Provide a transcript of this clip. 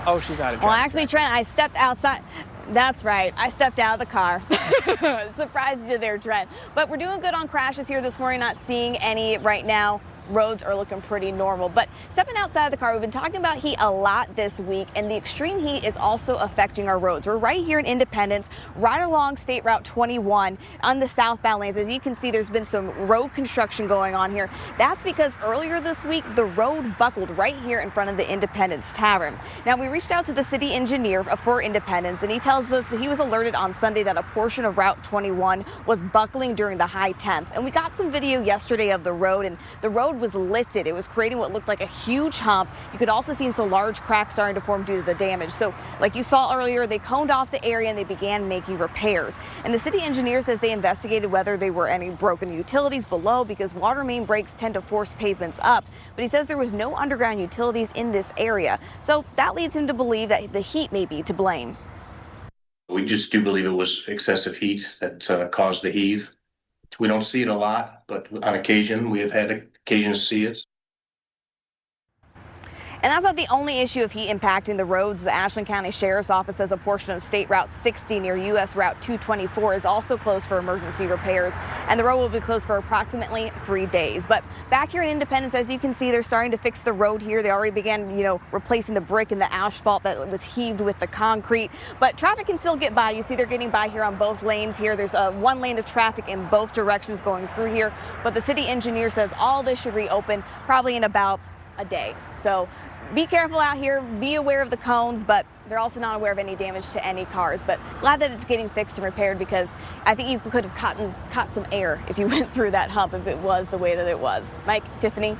Oh, she's out of Well, traffic. actually, Trent, I stepped outside. That's right. I stepped out of the car. Surprised you there, Trent. But we're doing good on crashes here this morning. Not seeing any right now. Roads are looking pretty normal. But stepping outside of the car, we've been talking about heat a lot this week, and the extreme heat is also affecting our roads. We're right here in Independence, right along State Route 21 on the southbound lanes. As you can see, there's been some road construction going on here. That's because earlier this week, the road buckled right here in front of the Independence Tavern. Now, we reached out to the city engineer for Independence, and he tells us that he was alerted on Sunday that a portion of Route 21 was buckling during the high temps. And we got some video yesterday of the road, and the road was lifted. It was creating what looked like a huge hump. You could also see some large cracks starting to form due to the damage. So like you saw earlier, they coned off the area and they began making repairs. And the city engineer says they investigated whether there were any broken utilities below, because water main breaks tend to force pavements up. But he says there was no underground utilities in this area. So that leads him to believe that the heat may be to blame. We just do believe it was excessive heat that caused the heave. We don't see it a lot, but on occasion, we have had occasion to see it. And that's not the only issue of heat impacting the roads. The Ashland County Sheriff's Office says a portion of State Route 60 near U.S. Route 224 is also closed for emergency repairs, and the road will be closed for approximately 3 days. But back here in Independence, as you can see, they're starting to fix the road here. They already began, replacing the brick and the asphalt that was heaved with the concrete. But traffic can still get by. You see they're getting by here on both lanes here. There's one lane of traffic in both directions going through here. But the city engineer says all this should reopen probably in about a day. So be careful out here, be aware of the cones, but they're also not aware of any damage to any cars. But glad that it's getting fixed and repaired, because I think you could have caught some air if you went through that hump if it was the way that it was. Mike, Tiffany.